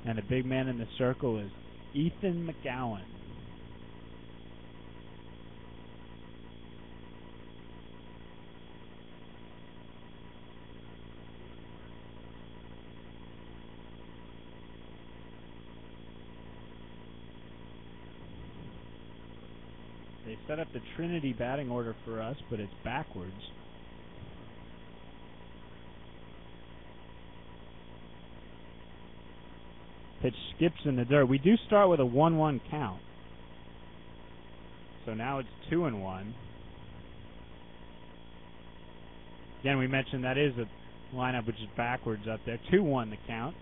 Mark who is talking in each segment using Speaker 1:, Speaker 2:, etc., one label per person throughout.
Speaker 1: And the big man in the circle is Ethan McGowan. They set up the Trinity batting order for us, but it's backwards. Pitch skips in the dirt. We do start with a 1-1 count. So now it's 2-1. Again, we mentioned that is a lineup which is backwards up there. 2-1 the count.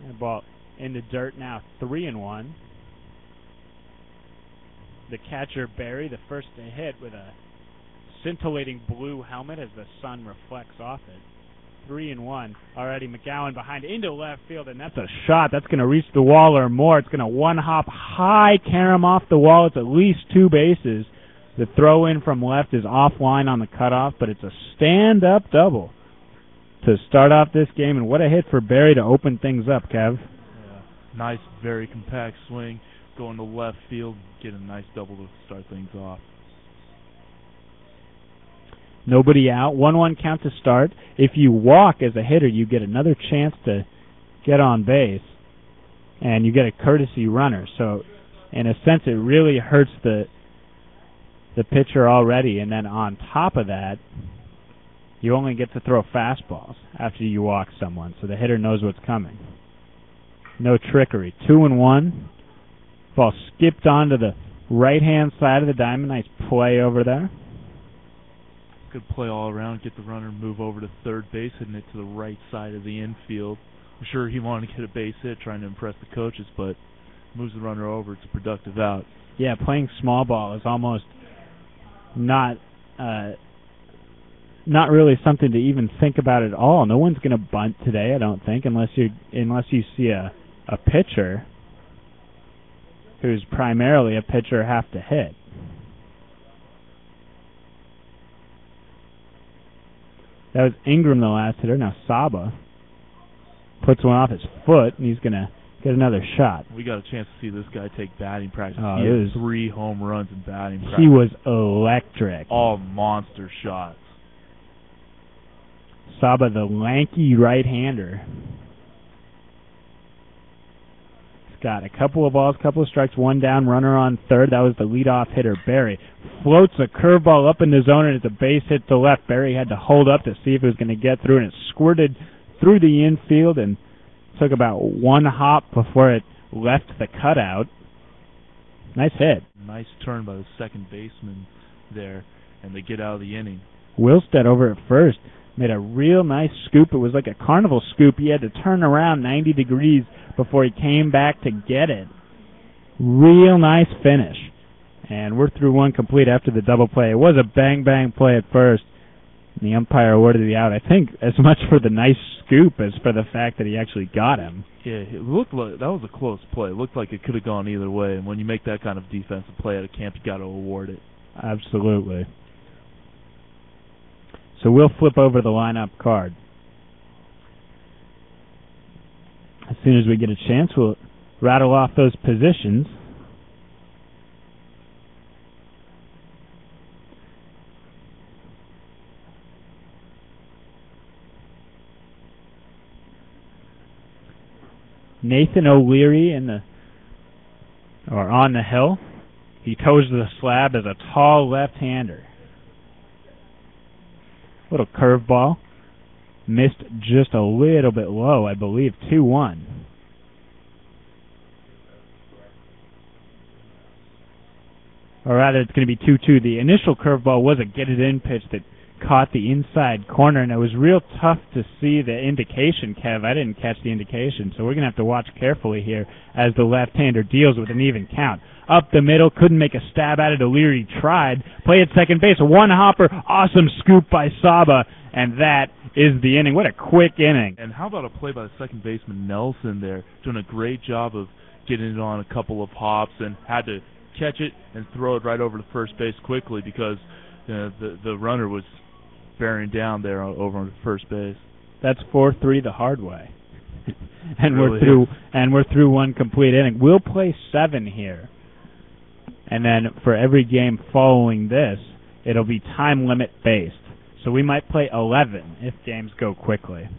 Speaker 1: And the ball in the dirt now, 3-1. The catcher, Berry, the first to hit with a scintillating blue helmet as the sun reflects off it. 3-1. Already McGowan behind into left field, and that's a shot. That's going to reach the wall or more. It's going to one-hop high, carry him off the wall. It's at least 2 bases. The throw-in from left is offline on the cutoff, but it's a stand-up double to start off this game. And what a hit for Berry to open things up, Kev.
Speaker 2: Yeah. Nice, very compact swing. Going to left field, get a nice double to start things off.
Speaker 1: Nobody out. 1-1 count to start. If you walk as a hitter, you get another chance to get on base, and you get a courtesy runner. So, in a sense, it really hurts the pitcher already. And then on top of that, you only get to throw fastballs after you walk someone, so the hitter knows what's coming. No trickery. 2-1. Ball skipped onto the right-hand side of the diamond. Nice play over there.
Speaker 2: Good play all around. Get the runner, move over to third base, hitting it to the right side of the infield. I'm sure he wanted to get a base hit, trying to impress the coaches, but moves the runner over. It's a productive out.
Speaker 1: Yeah, playing small ball is almost not really something to even think about at all. No one's going to bunt today, I don't think, unless you see a pitcher who's primarily a pitcher have to hit. That was Ingram, the last hitter. Now Saba puts one off his foot, and he's going to get another shot.
Speaker 2: We got a chance to see this guy take batting practice.
Speaker 1: Oh,
Speaker 2: he had 3 home runs in batting practice.
Speaker 1: He was electric.
Speaker 2: All monster shots.
Speaker 1: Saba, the lanky right-hander. He's got a couple of balls, couple of strikes, 1 down, runner on third. That was the leadoff hitter, Berry. Floats a curveball up in the zone, and it's a base hit to left. Berry had to hold up to see if it was going to get through, and it squirted through the infield and took about 1 hop before it left the cutout. Nice hit.
Speaker 2: Nice turn by the second baseman there, and they get out of the inning.
Speaker 1: Wilstead over at first made a real nice scoop. It was like a carnival scoop. He had to turn around 90 degrees before he came back to get it. Real nice finish. And we're through 1 complete after the double play. It was a bang-bang play at first. And the umpire awarded the out, I think, as much for the nice scoop as for the fact that he actually got him.
Speaker 2: Yeah, it looked like that was a close play. It looked like it could have gone either way. And when you make that kind of defensive play at a camp, you got to award it.
Speaker 1: Absolutely. So we'll flip over the lineup card. As soon as we get a chance, we'll rattle off those positions. Nathan O'Leary on the hill. He toes the slab as a tall left-hander. Little curveball. Missed just a little bit low, I believe. 2-1. Or rather, it's going to be 2-2. The initial curveball was a get-it-in pitch that caught the inside corner, and it was real tough to see the indication, Kev. I didn't catch the indication, so we're going to have to watch carefully here as the left-hander deals with an even count. Up the middle, couldn't make a stab at it. O'Leary tried. Play at second base, a one-hopper, awesome scoop by Saba, and that is the inning. What a quick inning.
Speaker 2: And how about a play by the second baseman, Nelson, there, doing a great job of getting it on a couple of hops and had to catch it and throw it right over to first base quickly because the runner was bearing down there over on first base.
Speaker 1: That's 4-3 the hard way. and we're through one complete inning. We'll play 7 here, and then for every game following this, it'll be time limit based. So we might play 11 if games go quickly.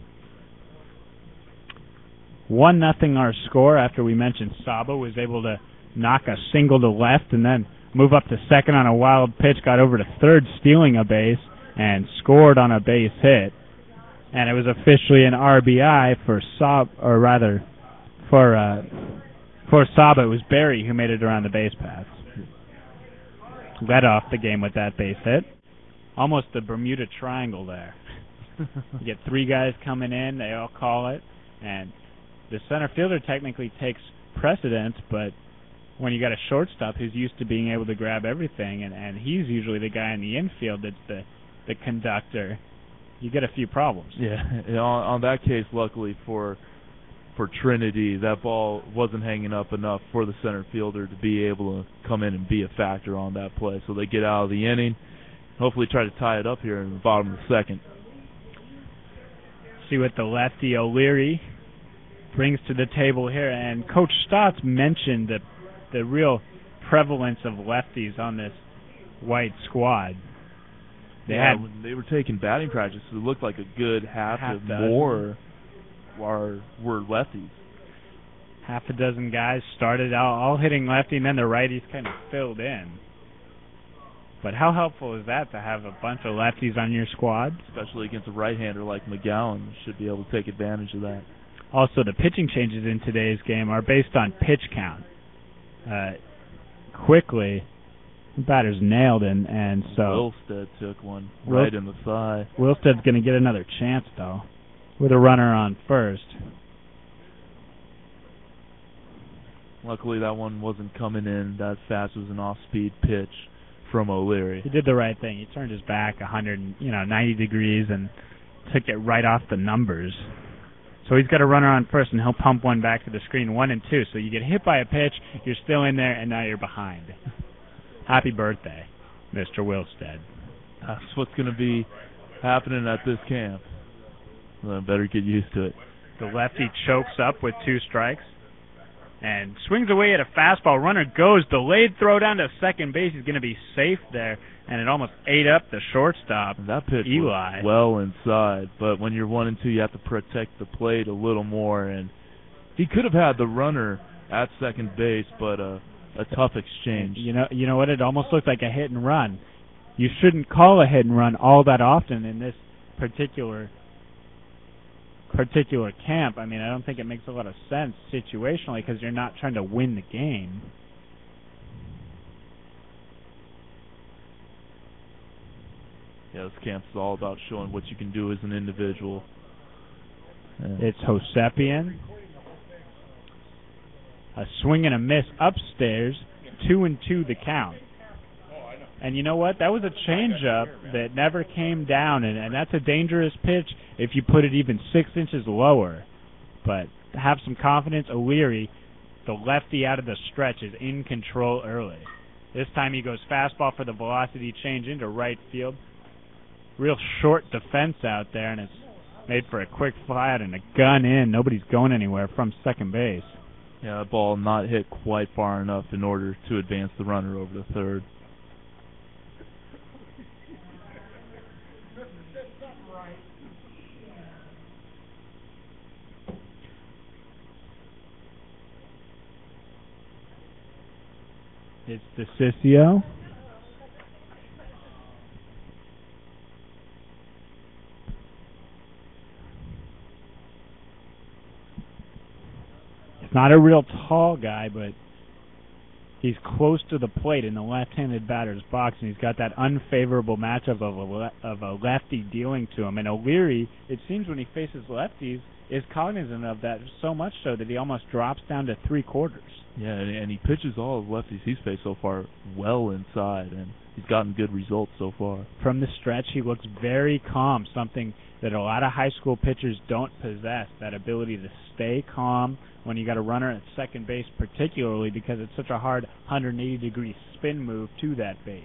Speaker 1: 1-0 our score after we mentioned Saba was able to knock a single to left and then move up to second on a wild pitch, got over to third stealing a base, and scored on a base hit. And it was officially an RBI for Saba, or rather, for Saba, it was Berry who made it around the base paths. Led off the game with that base hit. Almost the Bermuda Triangle there. You get 3 guys coming in, they all call it, and the center fielder technically takes precedence, but when you got a shortstop who's used to being able to grab everything, and he's usually the guy in the infield that's the conductor, you get a few problems.
Speaker 2: Yeah, on that case, luckily for Trinity, that ball wasn't hanging up enough for the center fielder to be able to come in and be a factor on that play. So they get out of the inning, hopefully try to tie it up here in the bottom of the second.
Speaker 1: See what the lefty O'Leary brings to the table here, and Coach Stotts mentioned the real prevalence of lefties on this white squad.
Speaker 2: When they were taking batting practice, it looked like a good half more were lefties.
Speaker 1: Half a dozen guys started out all hitting lefty, and then the righties kind of filled in. But how helpful is that to have a bunch of lefties on your squad?
Speaker 2: Especially against a right-hander like McGowan, should be able to take advantage of that.
Speaker 1: Also, the pitching changes in today's game are based on pitch count. Quickly, the batter's nailed, and so
Speaker 2: Wilstead took one right in the thigh.
Speaker 1: Wilstead's going to get another chance, though, with a runner on first.
Speaker 2: Luckily, that one wasn't coming in that fast. It was an off-speed pitch from O'Leary.
Speaker 1: He did the right thing. He turned his back 90 degrees and took it right off the numbers. So he's got a runner on first, and he'll pump one back to the screen, 1 and 2. So you get hit by a pitch, you're still in there, and now you're behind. Happy birthday, Mr. Wilstead.
Speaker 2: That's what's going to be happening at this camp. Well, I better get used to it.
Speaker 1: The lefty chokes up with 2 strikes and swings away at a fastball. Runner goes, delayed throw down to second base. He's going to be safe there, and it almost ate up the shortstop,
Speaker 2: that pitch
Speaker 1: Eli.
Speaker 2: Was well inside, but when you're 1 and 2, you have to protect the plate a little more, and he could have had the runner at second base, but a tough exchange.
Speaker 1: You know what? It almost looked like a hit and run. You shouldn't call a hit and run all that often in this particular camp. I mean, I don't think it makes a lot of sense situationally because you're not trying to win the game.
Speaker 2: Yeah, this camp is all about showing what you can do as an individual. Yeah.
Speaker 1: It's Hosepian. A swing and a miss upstairs, 2-2 the count. And you know what? That was a changeup that never came down, and that's a dangerous pitch if you put it even 6 inches lower. But have some confidence. O'Leary, the lefty out of the stretch, is in control early. This time he goes fastball for the velocity change into right field. Real short defense out there, and it's made for a quick fly out and a gun in. Nobody's going anywhere from second base.
Speaker 2: Yeah, that ball not hit quite far enough in order to advance the runner over to third.
Speaker 1: It's DeCiccio. Not a real tall guy, but he's close to the plate in the left-handed batter's box, and he's got that unfavorable matchup of a lefty dealing to him. And O'Leary, it seems when he faces lefties, is cognizant of that so much so that he almost drops down to 3/4.
Speaker 2: Yeah, and he pitches all the lefties he's faced so far well inside, and he's gotten good results so far.
Speaker 1: From the stretch, he looks very calm, something that a lot of high school pitchers don't possess, that ability to stay calm when you got a runner at second base, particularly because it's such a hard 180-degree spin move to that base.